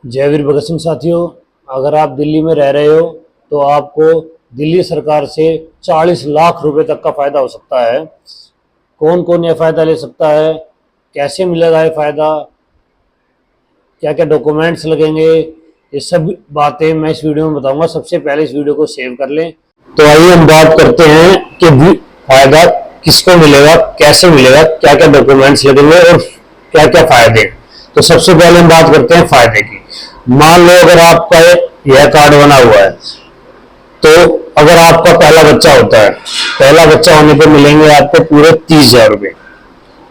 जय वीर भगत सिंह साथियों, अगर आप दिल्ली में रह रहे हो तो आपको दिल्ली सरकार से 40 लाख रुपए तक का फ़ायदा हो सकता है। कौन कौन ये फ़ायदा ले सकता है, कैसे मिलेगा ये फ़ायदा, क्या क्या डॉक्यूमेंट्स लगेंगे, ये सब बातें मैं इस वीडियो में बताऊंगा। सबसे पहले इस वीडियो को सेव कर लें। तो आइए हम बात करते हैं कि फ़ायदा किसको मिलेगा, कैसे मिलेगा, क्या क्या डॉक्यूमेंट्स लगेंगे और क्या क्या फ़ायदे। तो सबसे पहले हम बात करते हैं फ़ायदे की। मान लो अगर आपका यह कार्ड बना हुआ है, तो अगर आपका पहला बच्चा होता है, पहला बच्चा होने पर मिलेंगे आपको पूरे 30,000 रुपये।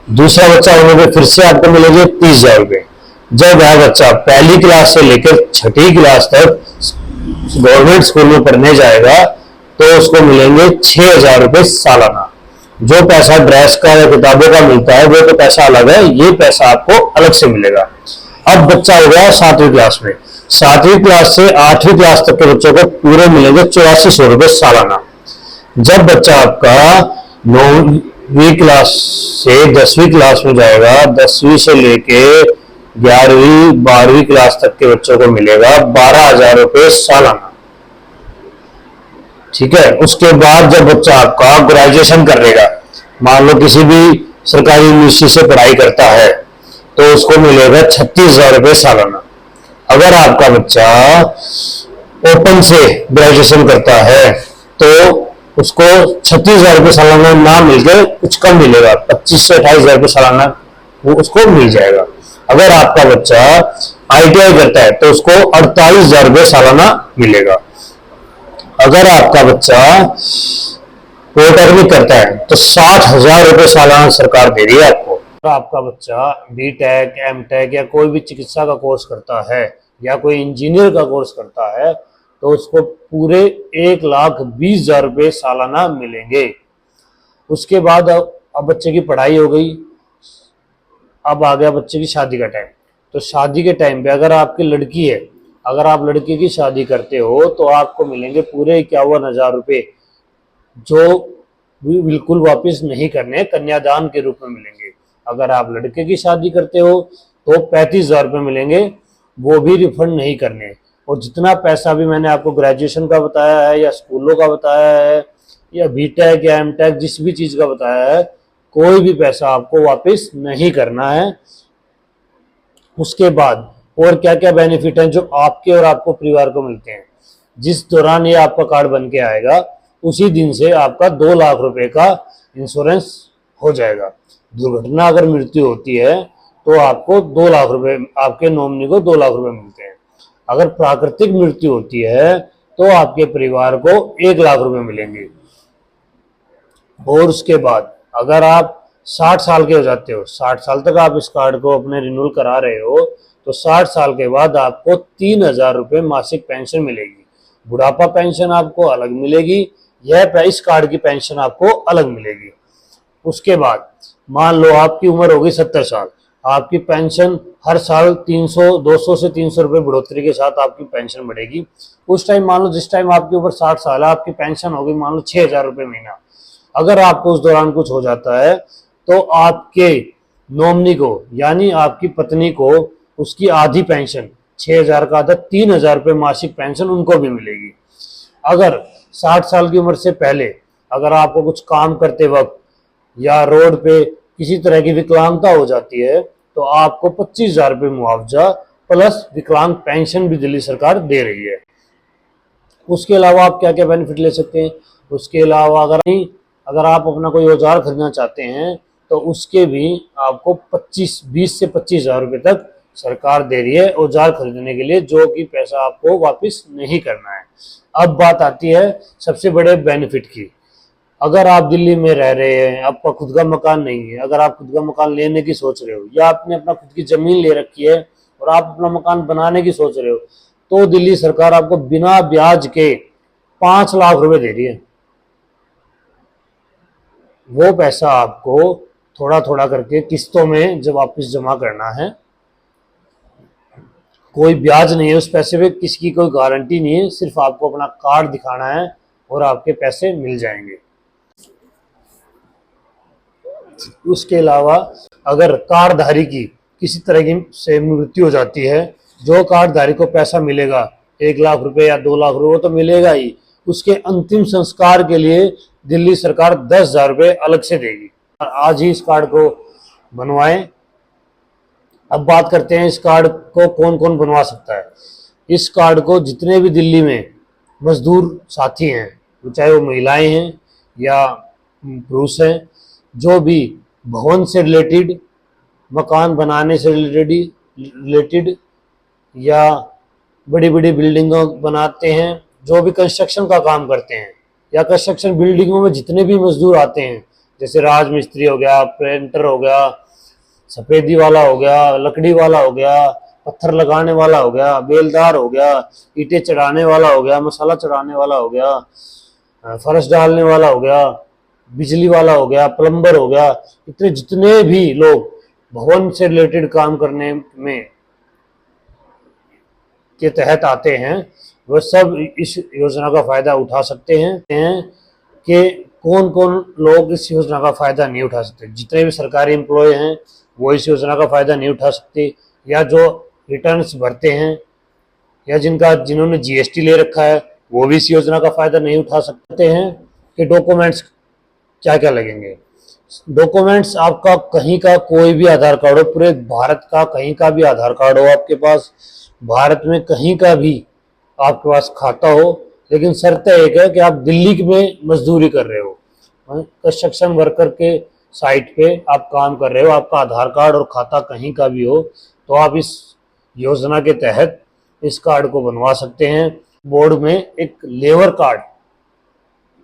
दूसरा बच्चा होने पर फिर से आपको मिलेंगे 30,000 रुपये। जब वह बच्चा पहली क्लास से लेकर छठी क्लास तक गवर्नमेंट स्कूल में पढ़ने जाएगा तो उसको मिलेंगे 6,000 रुपये सालाना। जो पैसा ड्रेस का या किताबों का मिलता है वो तो पैसा अलग है, ये पैसा आपको अलग से मिलेगा। अब बच्चा हो गया 7वीं क्लास में, 7वीं क्लास से 8वीं क्लास तक के बच्चों को पूरे मिलेंगे 8400 रुपये सालाना। जब बच्चा आपका 9वीं क्लास से 10वीं क्लास में जाएगा, 10वीं से लेके 11वीं 12वीं क्लास तक के बच्चों को मिलेगा 12,000 रुपये सालाना। ठीक है। उसके बाद जब बच्चा आपका ग्रेजुएशन करेगा, मान लो किसी भी सरकारी यूनिवर्सिटी से पढ़ाई करता है, तो उसको मिलेगा 36,000 रुपये सालाना। अगर आपका बच्चा ओपन से ग्रेजुएशन करता है तो उसको 36,000 रुपये सालाना ना मिलकर कुछ कम मिलेगा, 25 से 28,000 रुपये सालाना वो उसको मिल जाएगा। अगर आपका बच्चा ITI करता है तो उसको 48,000 रुपये सालाना मिलेगा। अगर आपका बच्चा पॉलिटेक्निक करता है तो 60,000 रुपये सालाना सरकार दे रही है आपको। अगर आपका बच्चा B.Tech, M.Tech या कोई भी चिकित्सा का कोर्स करता है या कोई इंजीनियर का कोर्स करता है तो उसको पूरे 1,20,000 रुपये सालाना मिलेंगे। उसके बाद अब बच्चे की पढ़ाई हो गई, अब आ गया बच्चे की शादी का टाइम। तो शादी के टाइम पे अगर आपकी लड़की है, अगर आप लड़के की शादी करते हो तो आपको मिलेंगे पूरे 51,000 रुपये, जो बिल्कुल वापस नहीं करने, कन्यादान के रूप में मिलेंगे। अगर आप लड़के की शादी करते हो तो 35,000 रुपये मिलेंगे, वो भी रिफंड नहीं करने। और जितना पैसा भी मैंने आपको ग्रेजुएशन का बताया है या स्कूलों का बताया है या B.Tech या M.Tech जिस भी चीज़ का बताया है, कोई भी पैसा आपको वापस नहीं करना है। उसके बाद और क्या क्या बेनिफिट हैं जो आपके और आपको परिवार को मिलते हैं। जिस दौरान ये आपका कार्ड बन के आएगा उसी दिन से आपका 2 लाख रुपए का इंश्योरेंस हो जाएगा। दुर्घटना अगर मृत्यु होती है तो आपको 2 लाख रुपए, आपके नॉमिनी को 2 लाख रुपए मिलते हैं। अगर प्राकृतिक मृत्यु होती है तो आपके परिवार को 1 लाख रुपए मिलेंगे। और उसके बाद अगर आप 60 साल के हो जाते हो, 60 साल तक आप इस कार्ड को अपने रिन्यूअल करा रहे हो, तो 60 साल के बाद आपको 3,000 रुपये मासिक पेंशन मिलेगी। बुढ़ापा पेंशन आपको अलग मिलेगी, यह इस कार्ड की पेंशन आपको अलग मिलेगी। उसके बाद मान लो आपकी उम्र होगी 70 साल, आपकी पेंशन हर साल 300, 200 से 300 रुपये बढ़ोतरी के साथ आपकी पेंशन बढ़ेगी। उस टाइम मान लो जिस टाइम आपकी उम्र 60 साल है, आपकी पेंशन होगी मान लो 6,000 रुपये महीना। अगर आपको उस दौरान कुछ हो जाता है तो आपके नॉमिनी को यानी आपकी पत्नी को उसकी आधी पेंशन, 6,000 का आधा 3,000 रुपये मासिक पेंशन उनको भी मिलेगी। अगर 60 साल की उम्र से पहले अगर आपको कुछ काम करते वक्त या रोड पे किसी तरह की विकलांगता हो जाती है तो आपको 25,000 रुपये मुआवजा प्लस विकलांग पेंशन भी दिल्ली सरकार दे रही है। उसके अलावा आप क्या क्या बेनिफिट ले सकते हैं, उसके अलावा अगर आप अपना कोई औजार खरीदना चाहते हैं तो उसके भी आपको 20 से 25,000 रुपये तक सरकार दे रही है औजार खरीदने के लिए, जो कि पैसा आपको वापस नहीं करना है। अब बात आती है सबसे बड़े बेनिफिट की। अगर आप दिल्ली में रह रहे हैं, आपका खुद का मकान नहीं है, अगर आप खुद का मकान लेने की सोच रहे हो या आपने अपना खुद की जमीन ले रखी है और आप अपना मकान बनाने की सोच रहे हो, तो दिल्ली सरकार आपको बिना ब्याज के 5 लाख रुपए दे रही है। वो पैसा आपको थोड़ा थोड़ा करके किस्तों में जब वापस जमा करना है, कोई ब्याज नहीं है उस पैसे पे, किसी की कोई गारंटी नहीं है, सिर्फ आपको अपना कार्ड दिखाना है और आपके पैसे मिल जाएंगे। उसके अलावा अगर कार्डधारी की किसी तरह की से मृत्यु हो जाती है जो कार्डधारी को पैसा मिलेगा 1 लाख रुपए या 2 लाख रुपए, वो तो मिलेगा ही, उसके अंतिम संस्कार के लिए दिल्ली सरकार 10,000 रुपये अलग से देगी। आज ही इस कार्ड को बनवाएं। अब बात करते हैं इस कार्ड को कौन कौन बनवा सकता है। इस कार्ड को जितने भी दिल्ली में मजदूर साथी हैं, चाहे वो महिलाएं हैं या पुरुष हैं, जो भी भवन से रिलेटेड, मकान बनाने से रिलेटेड या बड़ी बड़ी बिल्डिंगों बनाते हैं, जो भी कंस्ट्रक्शन का काम करते हैं, या कंस्ट्रक्शन बिल्डिंगों में जितने भी मजदूर आते हैं, जैसे राज मिस्त्री हो गया, पेंटर हो गया, सफेदी वाला हो गया, लकड़ी वाला हो गया, पत्थर लगाने वाला हो गया, बेलदार हो गया, ईंटें चढ़ाने वाला हो गया, मसाला चढ़ाने वाला हो गया, फर्श डालने वाला हो गया, बिजली वाला हो गया, प्लम्बर हो गया, इतने जितने भी लोग भवन से रिलेटेड काम करने में के तहत आते हैं, वह सब इस योजना का फायदा उठा सकते हैं। कि कौन कौन लोग इस योजना का फायदा नहीं उठा सकते। जितने भी सरकारी एम्प्लॉय हैं वो इस योजना का फायदा नहीं उठा सकते, या जो रिटर्न्स भरते हैं, या जिन्होंने जीएसटी ले रखा है वो भी इस योजना का फायदा नहीं उठा सकते हैं। कि डॉक्यूमेंट्स क्या क्या लगेंगे। डॉक्यूमेंट्स आपका कहीं का कोई भी आधार कार्ड हो, पूरे भारत का कहीं का भी आधार कार्ड हो आपके पास, भारत में कहीं का भी आपके पास खाता हो, लेकिन शर्त एक है कि आप दिल्ली में मजदूरी कर रहे हो, कंस्ट्रक्शन वर्कर के साइट पे आप काम कर रहे हो, आपका आधार कार्ड और खाता कहीं का भी हो, तो आप इस योजना के तहत इस कार्ड को बनवा सकते हैं। बोर्ड में एक लेबर कार्ड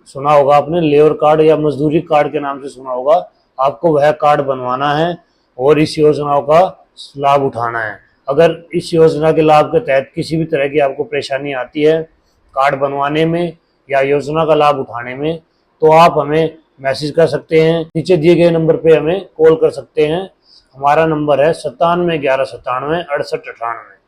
सुना होगा आपने, लेबर कार्ड या मजदूरी कार्ड के नाम से सुना होगा, आपको वह कार्ड बनवाना है और इस योजनाओं का लाभ उठाना है। अगर इस योजना के लाभ के तहत किसी भी तरह की आपको परेशानी आती है कार्ड बनवाने में या योजना का लाभ उठाने में, तो आप हमें मैसेज कर सकते हैं, नीचे दिए गए नंबर पे हमें कॉल कर सकते हैं। हमारा नंबर है 97 11 97 68 98।